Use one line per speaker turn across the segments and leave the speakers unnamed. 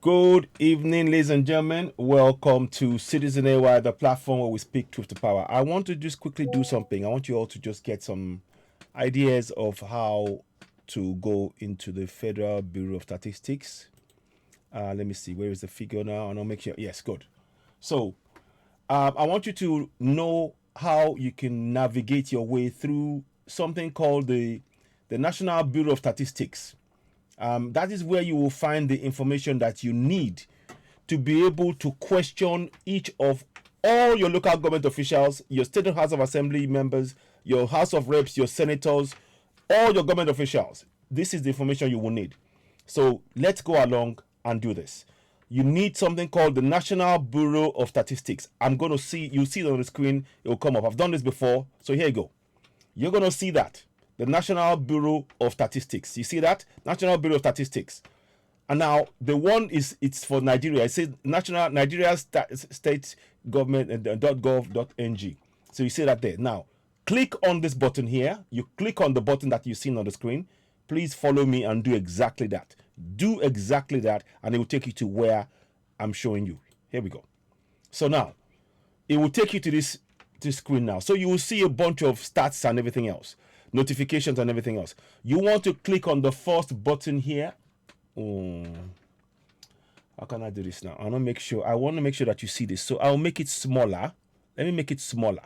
Good evening, ladies and gentlemen. Welcome to Citizen AY, the platform where we speak truth to power. I want to just quickly do something. I want you all to just get some ideas of how to go into the Federal Bureau of Statistics. Let me see, where is the figure now? And I'll make sure. Yes, good. So I want you to know how you can navigate your way through something called the National Bureau of Statistics. That is where you will find the information that you need to be able to question each of all your local government officials, your state House of Assembly members, your House of Reps, your senators, all your government officials. This is the information you will need. So let's go along and do this. You need something called the National Bureau of Statistics. I'm going to see, you'll see it on the screen, it will come up. I've done this before, so here you go. You're going to see that. The National Bureau of Statistics. You see that? National Bureau of Statistics. And now the one it's for Nigeria. It says Nigeria State Government and .gov.ng. So you see that there. Now, click on this button here. You click on the button that you've seen on the screen. Please follow me and do exactly that. Do exactly that, and it will take you to where I'm showing you. Here we go. So now, it will take you to this screen now. So you will see a bunch of stats and everything else, notifications and everything else. You want to click on the first button here. How can I do this now? I want to make sure that you see this. So I'll make it smaller. Let me make it smaller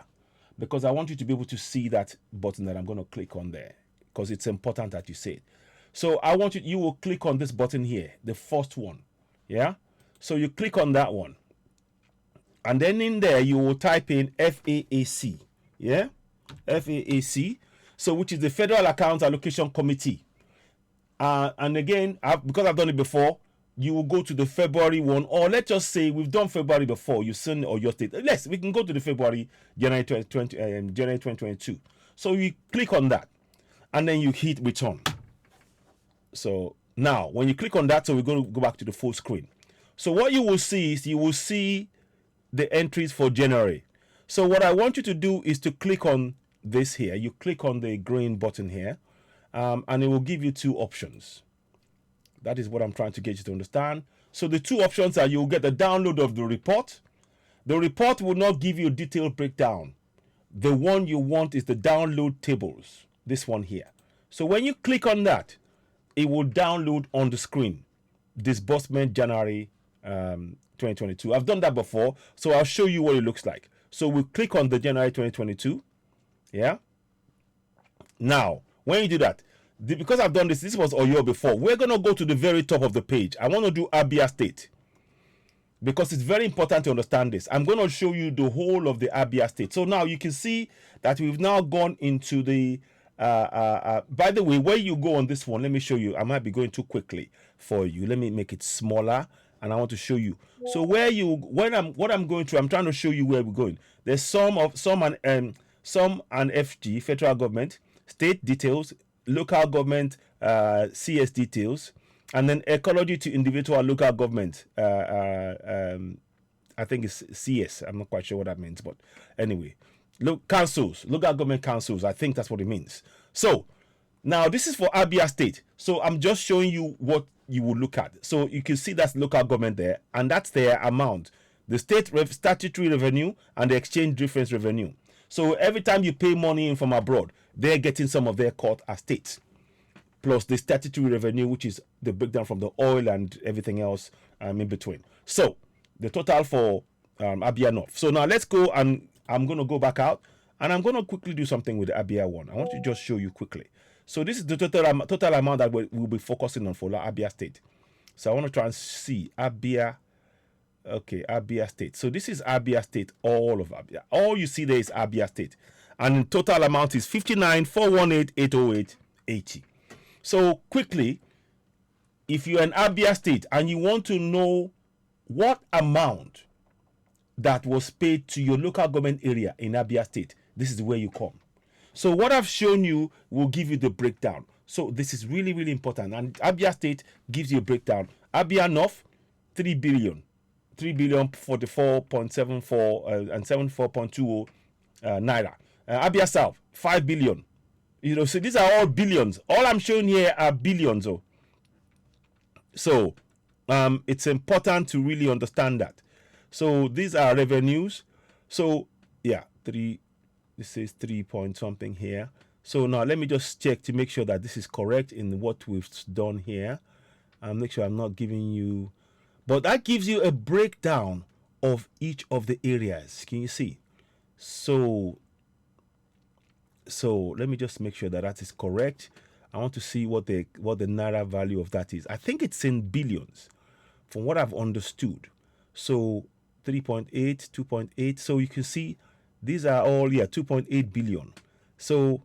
because I want you to be able to see that button that I'm going to click on there because it's important that you see it. So I want you will click on this button here, the first one. Yeah. So you click on that one. And then in there, you will type in FAAC. Yeah. FAAC. So which is the Federal Accounts Allocation Committee. And again, because I've done it before, you will go to the February one, or let's just say we've done February before. You've seen or your state. We can go to the February, January 2022. So you click on that, and then you hit return. So now, when you click on that, so we're going to go back to the full screen. So what you will see is you will see the entries for January. So what I want you to do is to click on this here. You click on the green button here, and it will give you two options. That is what I'm trying to get you to understand. So the two options are you'll get the download of the report. The report will not give you a detailed breakdown. The one you want is the download tables, this one here. So when you click on that, it will download on the screen, disbursement January 2022. I've done that before, so I'll show you what it looks like. So we'll click on the January 2022. Yeah. Now, when you do that, because I've done this was Oyo before, we're going to go to the very top of the page. I want to do Abia State because it's very important to understand this. I'm going to show you the whole of the Abia State. So now you can see that we've now gone into the by the way, where you go on this one, let me show you. I might be going too quickly for you. Let me make it smaller, and I want to show you. So where you, what I'm going to, I'm trying to show you where we're going. There's some and FG, federal government, state details, local government, CS details, and then ecology to individual local government. I think it's CS. I'm not quite sure what that means, but anyway. Councils, local government councils. I think that's what it means. So now this is for Abia State. So I'm just showing you what you will look at. So you can see that's local government there, and that's their amount, the state statutory revenue and the exchange difference revenue. So every time you pay money in from abroad, they're getting some of their cut as states, plus the statutory revenue, which is the breakdown from the oil and everything else in between. So the total for Abia North. So now let's go, and I'm going to go back out, and I'm going to quickly do something with the Abia one. I want to just show you quickly. So this is the total amount that we'll be focusing on for Abia State. So I want to try and see Abia. Okay, Abia State. So this is Abia State, all of Abia. All you see there is Abia State. And the total amount is 59,418,808.80. So quickly, if you're in Abia State and you want to know what amount that was paid to your local government area in Abia State, this is where you come. So what I've shown you will give you the breakdown. So this is really, really important. And Abia State gives you a breakdown. Abia North, 3 billion 44.74 and 74.20 naira. Abia South, 5 billion. You know, so these are all billions. All I'm showing here are billions. So it's important to really understand that. So these are revenues. So yeah, this says 3 point something here. So now let me just check to make sure that this is correct in what we've done here, and make sure I'm not giving you, but that gives you a breakdown of each of the areas. Can you see? So let me just make sure that that is correct. I want to see what the naira value of that is. I think it's in billions from what I've understood. So 3.8, 2.8. So you can see these are all, 2.8 billion. So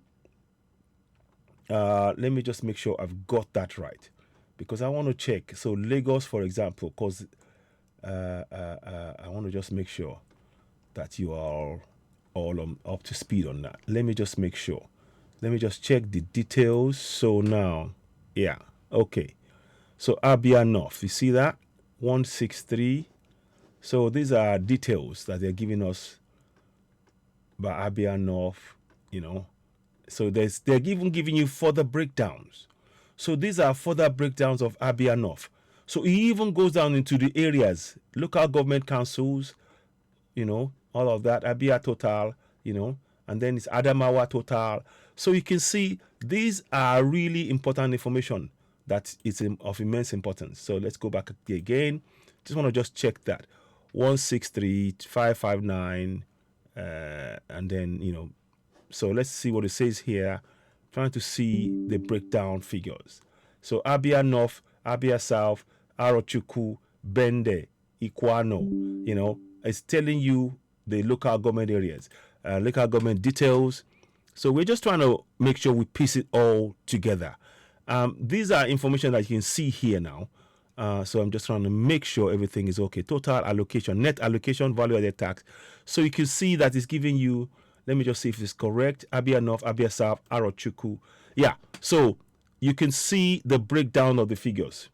let me just make sure I've got that right, because I want to check. So Lagos, for example, because I want to just make sure that you are all up to speed on that. Let me just make sure. Let me just check the details. So now, okay. So Abia North, you see that? 163. So these are details that they're giving us by Abia North, So they're even giving you further breakdowns. So these are further breakdowns of Abia North. So it even goes down into the areas, local government councils, all of that, Abia total, and then it's Adamawa total. So you can see these are really important information that is of immense importance. So let's go back again. Just want to just check that. 163,559, and then, so let's see what it says here. Trying to see the breakdown figures. So Abia North, Abia South, Arochukwu, Bende, Ikwano, it's telling you the local government areas, local government details. So we're just trying to make sure we piece it all together. These are information that you can see here now. So I'm just trying to make sure everything is okay. Total allocation, net allocation, value added tax. So you can see that it's giving you, let me just see if it's correct. Abia North, Abia South, Arochukwu. Yeah, so you can see the breakdown of the figures.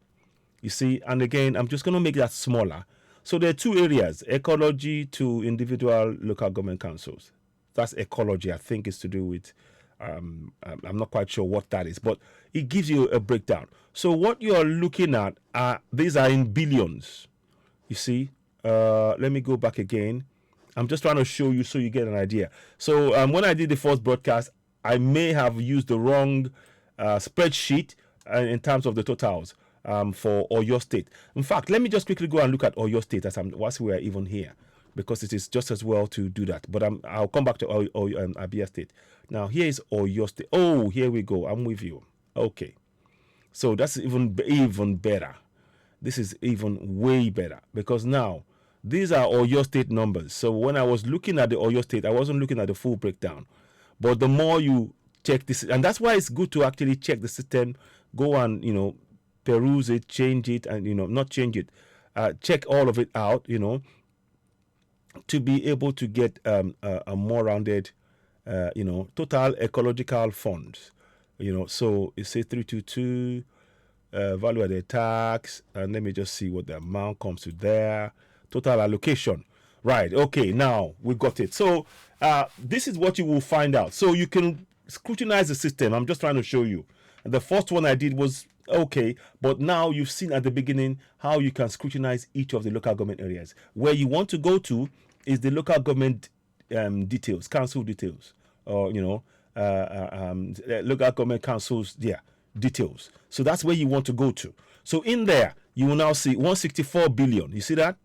You see, and again, I'm just going to make that smaller. So there are two areas, ecology to individual local government councils. That's ecology, I think it's to do with, I'm not quite sure what that is, but it gives you a breakdown. So what you're looking at, these are in billions. You see, let me go back again. I'm just trying to show you so you get an idea. So when I did the first broadcast, I may have used the wrong spreadsheet in terms of the totals for Oyo State. In fact, let me just quickly go and look at Oyo State whilst we are even here, because it is just as well to do that. But I'll come back to Abia State. Now, here is Oyo State. Oh, here we go. I'm with you. Okay. So that's even better. This is even way better, because now these are Oyo State numbers. So when I was looking at the Oyo State, I wasn't looking at the full breakdown. But the more you check this, and that's why it's good to actually check the system, go and, peruse it, change it, and, not change it, check all of it out, to be able to get a more rounded, total ecological funds. So it says 322, value added tax, and let me just see what the amount comes to there. Total allocation. Right, okay, now we got it. So this is what you will find out. So you can scrutinize the system. I'm just trying to show you. The first one I did was okay, but now you've seen at the beginning how you can scrutinize each of the local government areas. Where you want to go to is the local government details, council details, or local government councils, details. So that's where you want to go to. So in there, you will now see 164 billion. You see that?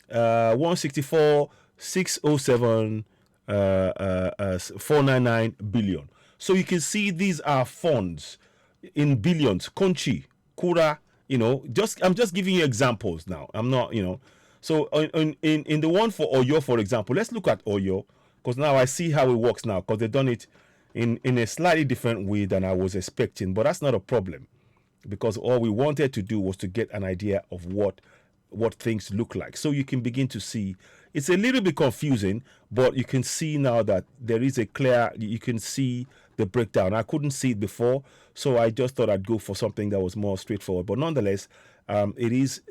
164 607 499 billion. So you can see these are funds in billions. Konchi, Kura, I'm just giving you examples now. I'm not, So in the one for Oyo, for example, let's look at Oyo, because now I see how it works now, because they've done it in a slightly different way than I was expecting. But that's not a problem, because all we wanted to do was to get an idea of what things look like. So you can begin to see. It's a little bit confusing, but you can see now that there is you can see the breakdown. I couldn't see it before, so I just thought I'd go for something that was more straightforward. But nonetheless, it is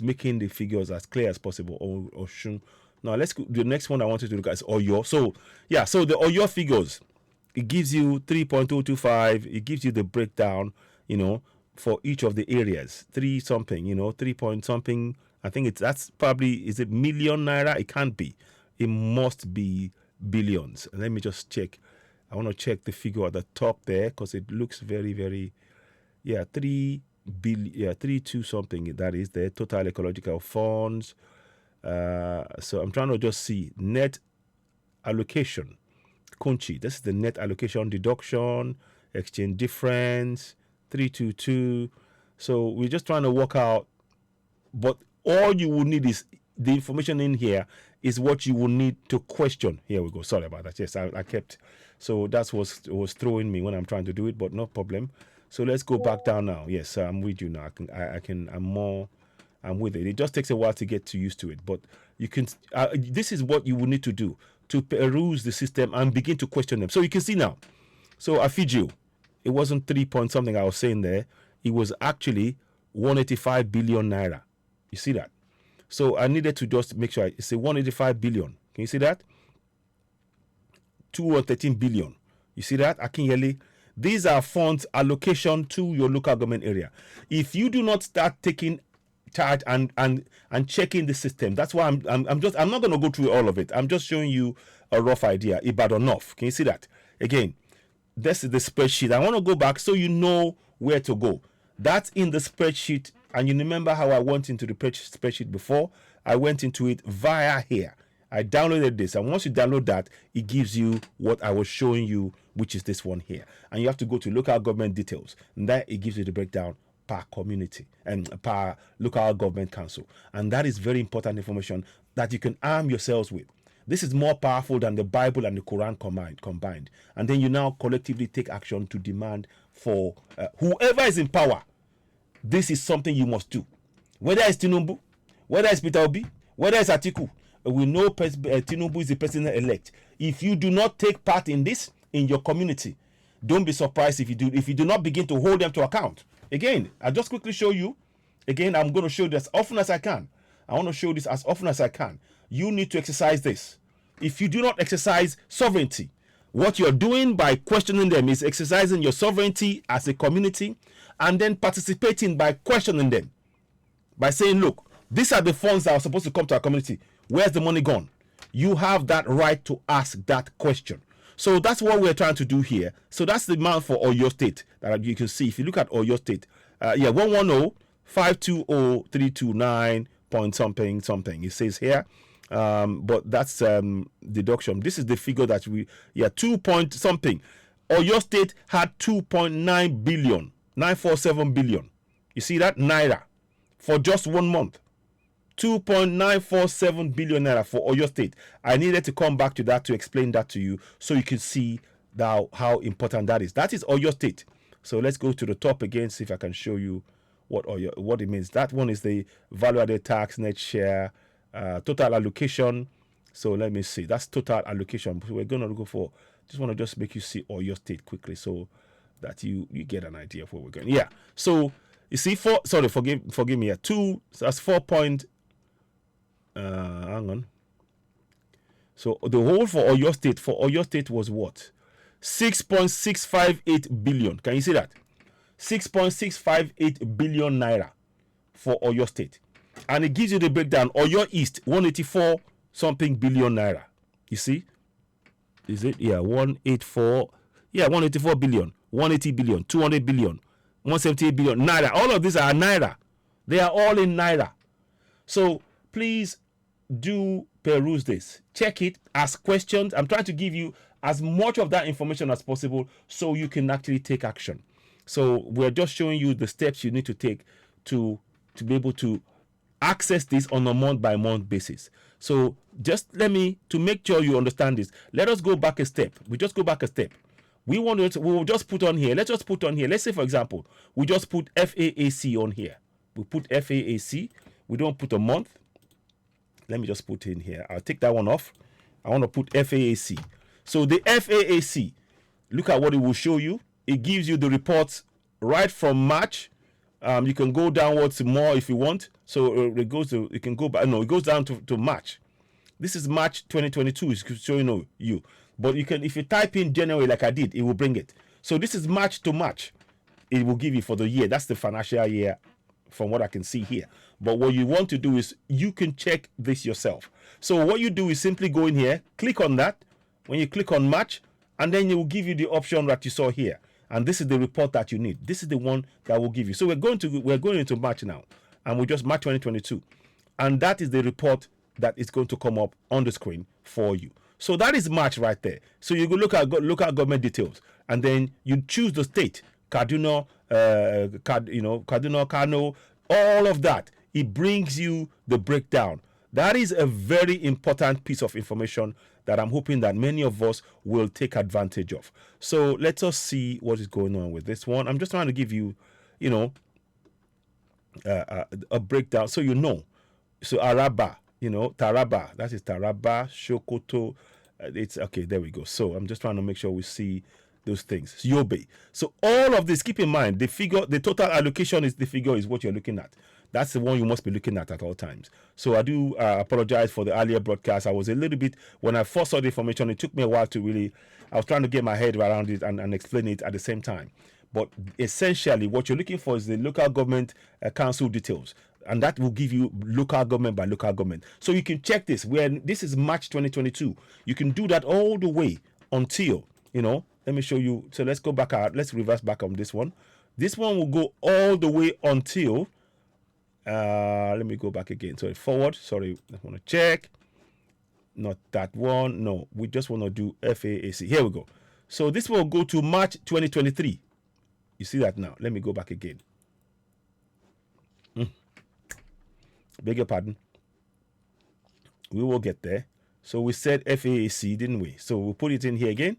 making the figures as clear as possible. Oshun. Now let's go. The next one I wanted to look at is Oyo. So so the Oyo figures, it gives you 3.025. It gives you the breakdown, for each of the areas. 3 something, 3 point something. I think that's probably, is it million naira? It can't be. It must be billions. And let me just check. I want to check the figure at the top there because it looks very, very, 3 billion, 3.2 something. That is the total ecological funds. So I'm trying to just see net allocation. Kunchi, this is the net allocation deduction, exchange difference, 322. So we're just trying to work out, but all you will need is the information in here is what you will need to question. Here we go. Sorry about that. Yes, I kept. So that's what was throwing me when I'm trying to do it, but no problem. So let's go back down now. Yes, I'm with you now. I'm with it. It just takes a while to get used to it, but you can. This is what you will need to do to peruse the system and begin to question them. So you can see now. So I feed you. It wasn't 3 point something I was saying there. It was actually 185 billion naira. You see that? So I needed to just make sure it's a 185 billion. Can you see that? 213 billion. You see that? Akinyele. These are funds allocation to your local government area. If you do not start taking charge and checking the system, that's why I'm not going to go through all of it. I'm just showing you a rough idea. Ibadan North. Can you see that? Again, this is the spreadsheet. I want to go back so you know where to go. That's in the spreadsheet. And you remember how I went into the spreadsheet before? I went into it via here. I downloaded this. And once you download that, it gives you what I was showing you, which is this one here. And you have to go to local government details. And that it gives you the breakdown per community and per local government council. And that is very important information that you can arm yourselves with. This is more powerful than the Bible and the Quran combined. And then you now collectively take action to demand for whoever is in power. This is something you must do. Whether it's Tinubu, whether it's Peter Obi, whether it's Atiku, we know Tinubu is the president-elect. If you do not take part in this in your community, don't be surprised if you do not begin to hold them to account. Again, I'll just quickly show you. Again, I'm going to show you this as often as I can. I want to show this as often as I can. You need to exercise this. If you do not exercise sovereignty, what you're doing by questioning them is exercising your sovereignty as a community and then participating by questioning them. By saying, look, these are the funds that are supposed to come to our community. Where's the money gone? You have that right to ask that question. So that's what we're trying to do here. So that's the amount for Oyo State that you can see. If you look at Oyo State, 110,520,329 point something. It says here. But that's deduction. This is the figure that 2 point something. Oyo State had 2.9 billion, 947 billion. You see that? Naira for just 1 month. 2.947 billion naira for Oyo State. I needed to come back to that to explain that to you so you can see how important that is. That is Oyo State. So let's go to the top again, see if I can show you what it means. That one is the value added tax, net share, total allocation. So let me see. That's total allocation. We're going to go for, just want to just make you see Oyo State quickly so that you get an idea of where we're going. Yeah. So you see, forgive me. So that's 4 point. Hang on. So the whole for Oyo State was what? 6.658 billion. Can you see that? 6.658 billion naira for Oyo State. And it gives you the breakdown. Oyo East, 184 something billion naira. You see? Is it? Yeah, 184. Yeah, 184 billion, 180 billion, 200 billion, 178 billion naira. All of these are naira. They are all in naira. So please do peruse this. Check it, ask questions. I'm trying to give you as much of that information as possible so you can actually take action. So we're just showing you the steps you need to take to be able to access this on a month-by-month basis. So just to make sure you understand this, let us go back a step. We just go back a step. We will just put on here. Let's just put on here. Let's say, for example, we just put FAAC on here. We put FAAC. We don't put a month. Let me just put in here. I'll take that one off. I want to put FAAC. So the FAAC, look at what it will show you. It gives you the reports right from March. You can go downwards more if you want. So it goes down to March. This is March 2022. It's showing you. But you can, if you type in January like I did, it will bring it. So this is March to March. it will give you for the year. That's the financial year from what I can see here. But what you want to do is you can check this yourself. So what you do is simply go in here, click on that. When you click on match, and then it will give you the option that you saw here. And this is the report that you need. This is the one that will give you. So we're going into March now, and we just March 2022. And that is the report that is going to come up on the screen for you. So that is March right there. So you go look at local government details, and then you choose the state, Kaduna, Kaduna, Kano, all of that. It brings you the breakdown. That is a very important piece of information that I'm hoping that many of us will take advantage of. So let us see what is going on with this one. I'm just trying to give you, a breakdown so you know. So Araba, Taraba, that is Taraba, Sokoto. It's okay. There we go. So I'm just trying to make sure we see those things. Yobe. So all of this, keep in mind, the total allocation is what you're looking at. That's the one you must be looking at all times. So I do apologize for the earlier broadcast. I was a little bit, when I first saw the information, it took me a while to really, I was trying to get my head around it and explain it at the same time. But essentially, what you're looking for is the local government council details. And that will give you local government by local government. So you can check this. This is March 2022. You can do that all the way until, let me show you. So let's go back out. Let's reverse back on this one. This one will go all the way until, let me go back again. Sorry, forward. Sorry, I want to check. Not that one. No, we just want to do FAAC. Here we go. So this will go to March 2023. You see that now. Let me go back again. Beg your pardon. We will get there. So we said FAAC, didn't we? So we'll put it in here again.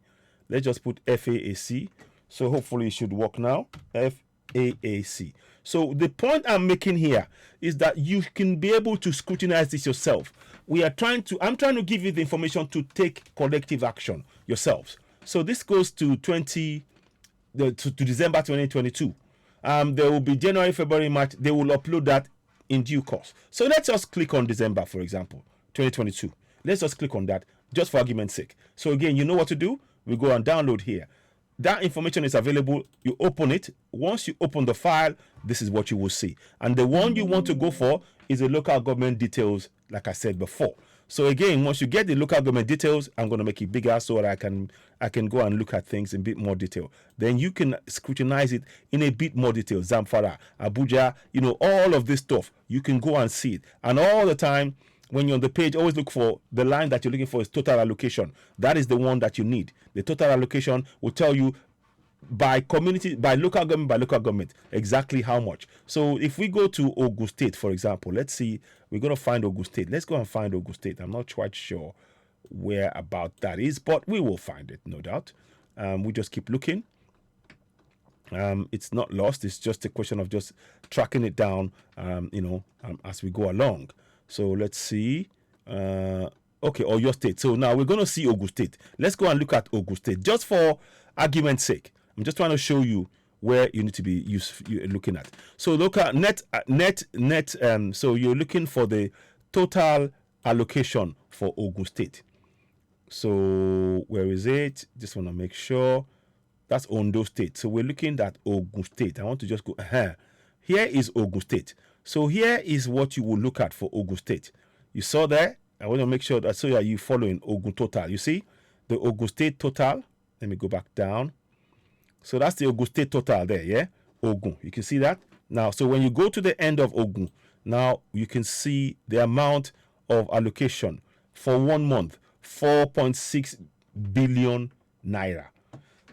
Let's just put FAAC. So hopefully it should work now. FAAC. So the point I'm making here is that you can be able to scrutinize this yourself. I'm trying to give you the information to take collective action yourselves. So this goes to December 2022. There will be January, February, March. They will upload that in due course. So let's just click on December, for example, 2022. Let's just click on that just for argument's sake. So again, you know what to do. We go and download here. That information is available. You open it. Once you open the file, this is what you will see. And the one you want to go for is the local government details, like I said before. So again, once you get the local government details, I'm going to make it bigger so that I can go and look at things in a bit more detail. Then you can scrutinize it in a bit more detail. Zamfara, Abuja, all of this stuff. You can go and see it. And all the time, when you're on the page, always look for the line that you're looking for is total allocation. That is the one that you need. The total allocation will tell you by community, by local government, exactly how much. So if we go to Ogun State, for example, let's see, we're going to find Ogun State. Let's go and find Ogun State. I'm not quite sure where about that is, but we will find it, no doubt. We just keep looking. It's not lost. It's just a question of just tracking it down, as we go along. So let's see. Okay, Oyo State. So now we're going to see Ogun State. Let's go and look at Ogun State just for argument's sake. I'm just trying to show you where you need to be looking at. So look at net. So you're looking for the total allocation for Ogun State. So where is it? Just want to make sure. That's Ondo State. So we're looking at Ogun State. I want to just go. Here is Ogun State. So here is what you will look at for Ogun State. You saw there. I want to make sure that so that you following Ogun total. You see the Ogun State total. Let me go back down. So that's the Ogun State total there, yeah? Ogun. You can see that? Now, so when you go to the end of Ogun, now you can see the amount of allocation for 1 month, 4.6 billion naira.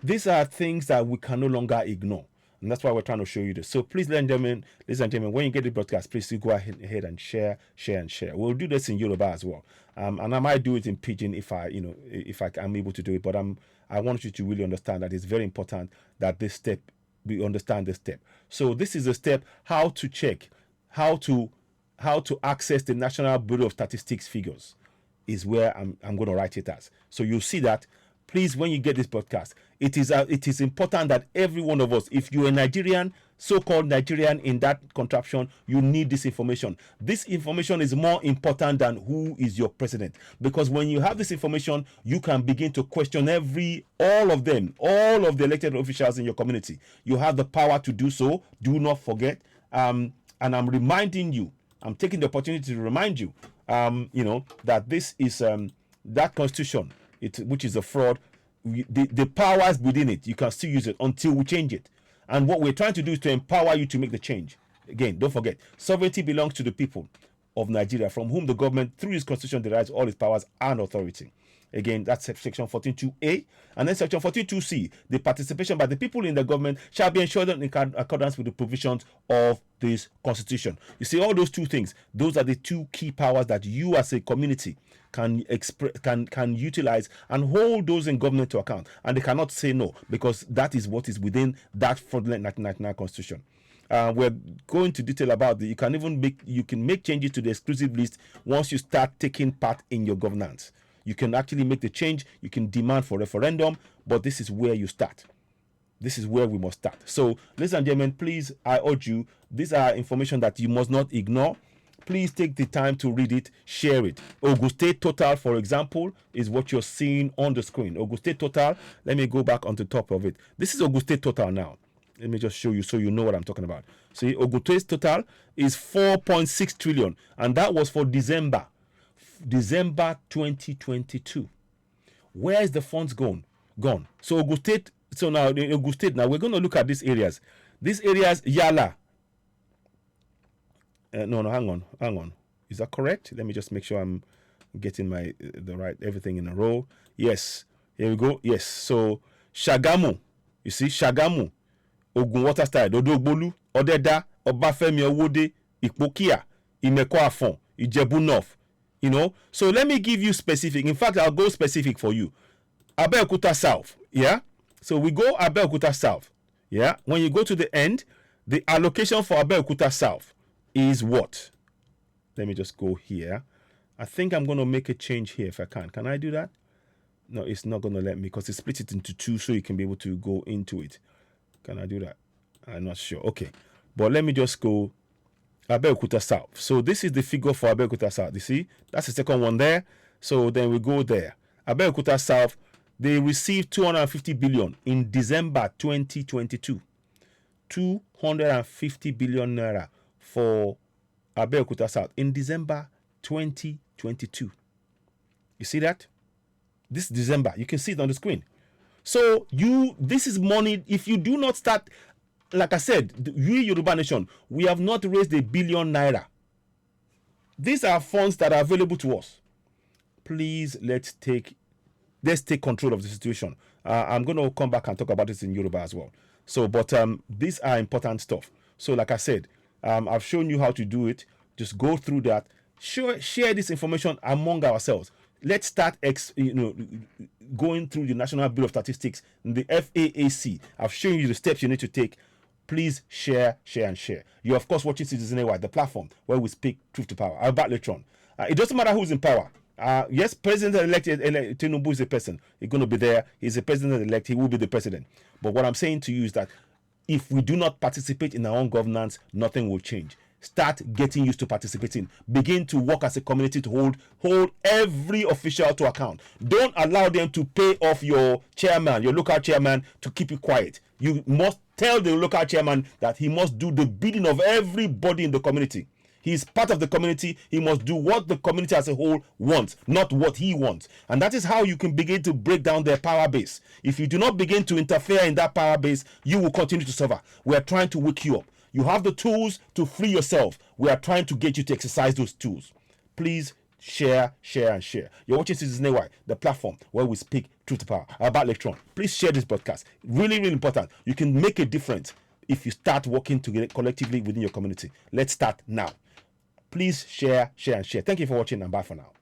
These are things that we can no longer ignore. And that's why we're trying to show you this. So please, ladies and gentlemen, when you get the broadcast, please do go ahead and share. We'll do this in Yoruba as well. And I might do it in Pidgin if I'm able to do it. But I want you to really understand that it's very important that we understand this step. So this is a step how to check, how to access the National Bureau of Statistics figures is where I'm going to write it as. So you'll see that please, when you get this podcast, it is important that every one of us, if you're a Nigerian, so-called Nigerian in that contraption, you need this information. This information is more important than who is your president, because when you have this information, you can begin to question all of the elected officials in your community. You have the power to do so. Do not forget. And I'm reminding you, I'm taking the opportunity to remind you, that this is that constitution, which is a fraud. The powers within it, you can still use it until we change it. And what we're trying to do is to empower you to make the change. Again, don't forget, sovereignty belongs to the people of Nigeria, from whom the government, through its constitution, derives all its powers and authority. Again, that's section 14.2a. And then section 14.2c, the participation by the people in the government shall be ensured in accordance with the provisions of this constitution. You see, all those two things, those are the two key powers that you as a community can utilize and hold those in government to account. And they cannot say no, because that is what is within that fraudulent 1999 constitution. We're going to detail about you can make changes to the exclusive list once you start taking part in your governance. You can actually make the change. You can demand for referendum, but this is where you start. This is where we must start. So, ladies and gentlemen, please, I urge you, these are information that you must not ignore. Please take the time to read it, share it. Ogun State total, for example, is what you're seeing on the screen. Ogun State total, let me go back on the top of it. This is Ogun State total now. Let me just show you so you know what I'm talking about. See, Ogun State total is 4.6 trillion, and that was for December 2022. Where is the funds gone? So Ogun State. So now in Ogun State, now we're going to look at these areas. These areas, Yala. No, hang on. Is that correct? Let me just make sure I'm getting the right everything in a row. Yes, here we go. Yes. So Shagamu, you see Shagamu, Ogun Water Style, Dodogbolu, Odeda, Obafemi Owode, Ipokia, Imeko Afon, Ijebu North. So let me give you specific. In fact, I'll go specific for you. Abeokuta South, yeah. So we go Abeokuta South, yeah. When you go to the end, the allocation for Abeokuta South is what? Let me just go here. I think I'm going to make a change here if I can. Can I do that? No, it's not going to let me because it splits it into two so you can be able to go into it. Can I do that? I'm not sure. Okay. But let me just go Abeokuta South. So this is the figure for Abeokuta South. You see? That's the second one there. So then we go there. Abeokuta South, they received 250 billion in December 2022. 250 billion naira for Abeokuta South in December 2022. You see that? This December, you can see it on the screen. So this is money. If you do not start, like I said, we Yoruba Nation, we have not raised $1 billion naira. These are funds that are available to us. Please, let's take control of the situation. I'm going to come back and talk about this in Yoruba as well. So, but these are important stuff. So, like I said, I've shown you how to do it. Just go through that. Share this information among ourselves. Let's start going through the National Bureau of Statistics, the FAAC. I've shown you the steps you need to take. Please share. You're, of course, watching Citizen AY, the platform where we speak truth to power. I'll back later on. It doesn't matter who's in power. Yes, President-elect Tinubu is a person. He's going to be there. He's a president-elect. He will be the president. But what I'm saying to you is that if we do not participate in our own governance, nothing will change. Start getting used to participating. Begin to work as a community to hold every official to account. Don't allow them to pay off your chairman, your local chairman, to keep you quiet. You must tell the local chairman that he must do the bidding of everybody in the community. He's part of the community. He must do what the community as a whole wants, not what he wants. And that is how you can begin to break down their power base. If you do not begin to interfere in that power base, you will continue to suffer. We are trying to wake you up. You have the tools to free yourself. We are trying to get you to exercise those tools. Please share. You're watching Citizen AY, the platform where we speak truth to power about electron. Please share this broadcast. Really, really important. You can make a difference if you start working together collectively within your community. Let's start now. Please share. Thank you for watching, and bye for now.